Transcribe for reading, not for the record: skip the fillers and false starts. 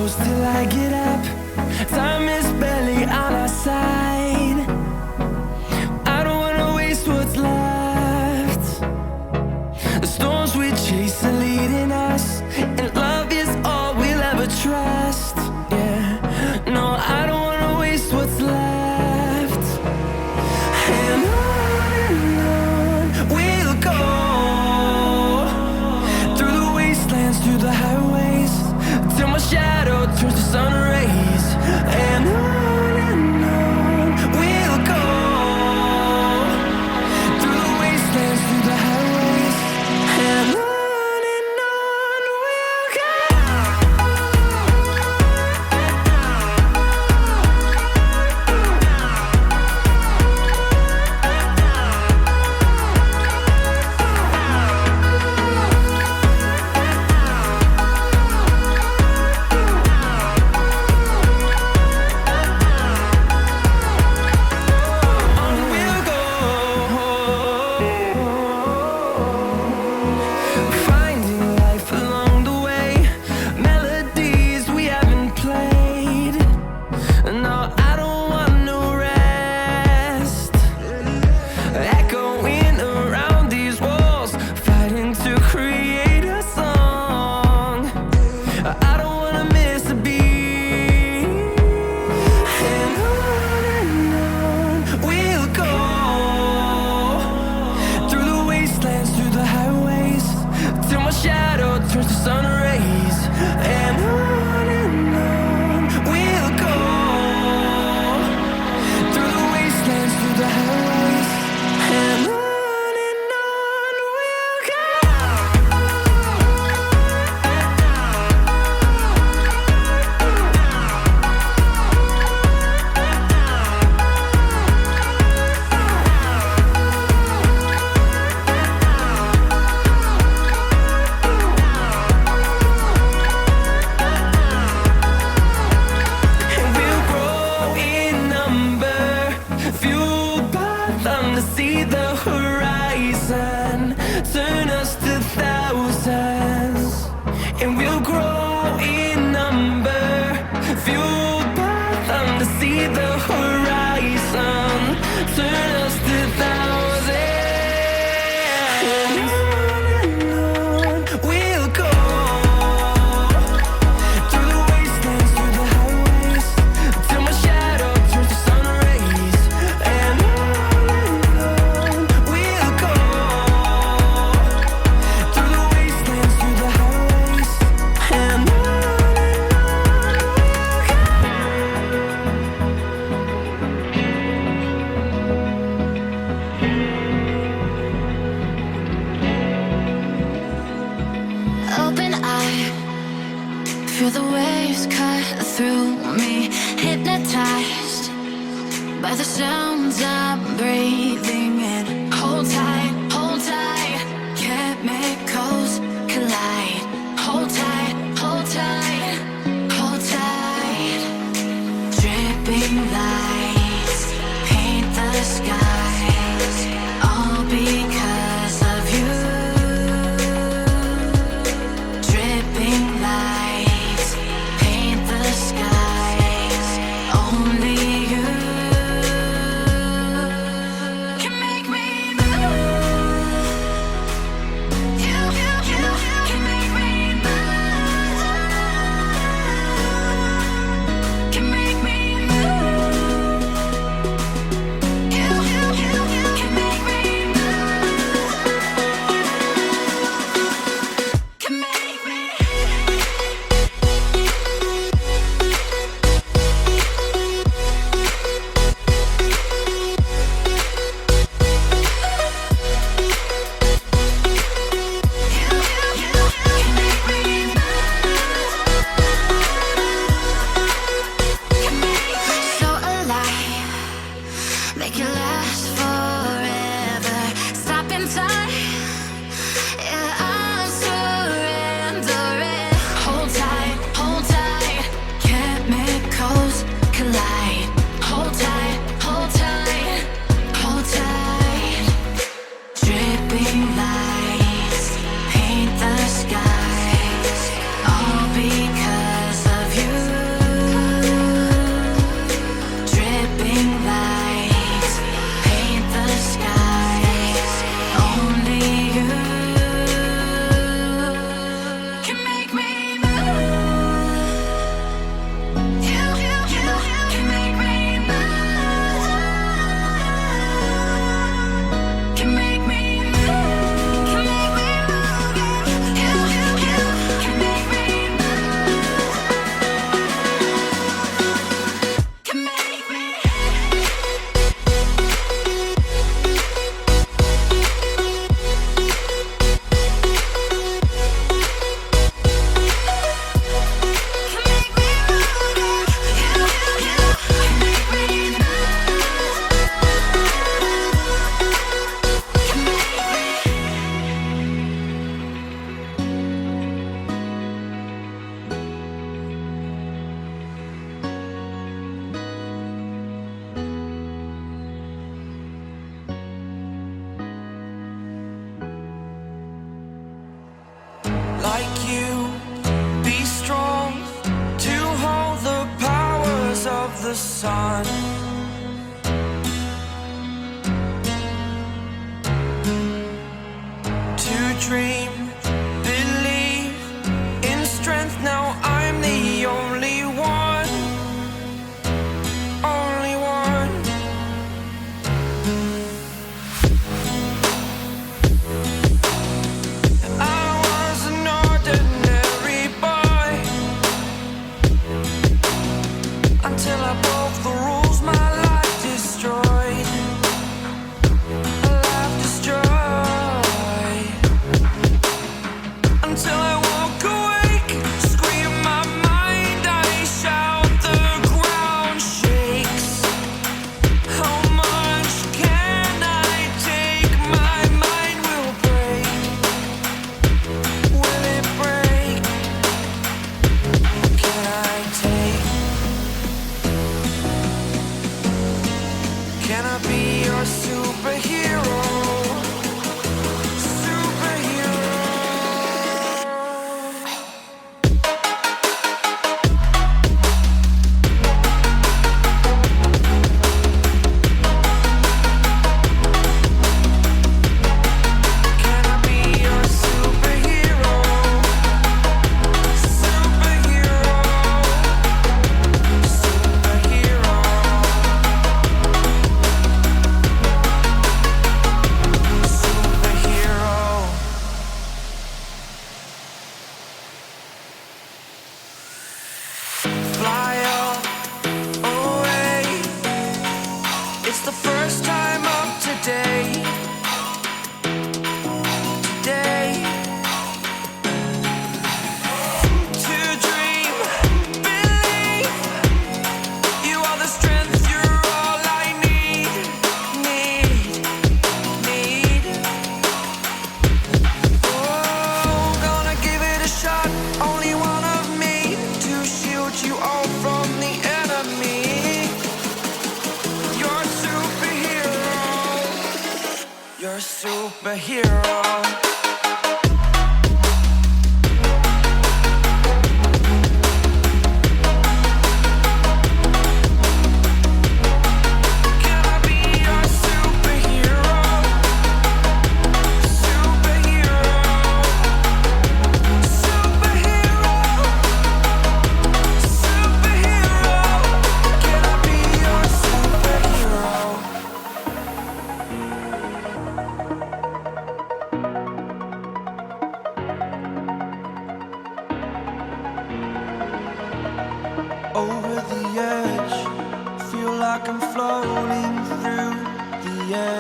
close till I get up. Time is barely on our side. I don't wanna waste what's left. The storms we chase are leading us, and love is all we'll ever trust. Yeah, no, I don't wanna waste what's left. And on we'll go, through the wastelands, through the highways, till my shadow turns to sun rays. And on we'll go, through the wastelands, through the highways, and on we'll go. Finding life along the way, melodies we haven't played. No, I don't want no rest. Echoing around these walls, fighting to create a song. I don't wanna miss a beat. And on we'll go, through the wastelands, through the highways, till my shadow turns to sun rays. And on we'll go, through the wastelands, through the highways, and on we'll go. And we'll grow in number, fueled by them to see the horizon, turn us to thousands. And we'll grow in number, fueled by them to see the horizon, turn us to thousands. And on we'll go, through the wastelands, through the highways, till my shadow turns to sun rays. And on we'll go, through the wastelands, through the highways, and on we'll go. Open eye, feel the waves cut through me, hypnotized by the sounds I'm breathing in. Hold tight, chemicals collide. Hold tight, hold tight, hold tight. Dripping lights paint the skies, all because of you. Dripping lights paint the skies, only you can make me move. like you. Be strong to hold the powers of the sun. To dream, believe in strength. Now I'm the only one, only one. I was an ordinary boy until I broke the rules. My life destroyed, a life destroyed. Until I walk awake, scream my mind, I shout, the ground shakes. How much can I take? My mind will break. Will it break? Can I take? Can I be your superhero? Superhero. Can I be your superhero? Superhero. Superhero. Superhero. Fly away. It's the first time of today. Today. To dream, believe. You are the strength, you're all I need. Need. Oh, gonna give it a shot. Only one of me to shield you all from the enemy. You're a superhero. You're a superhero. Can I be your superhero? Superhero. Superhero. Superhero. Can I be your superhero? Over the edge, feel like I'm floating through the air.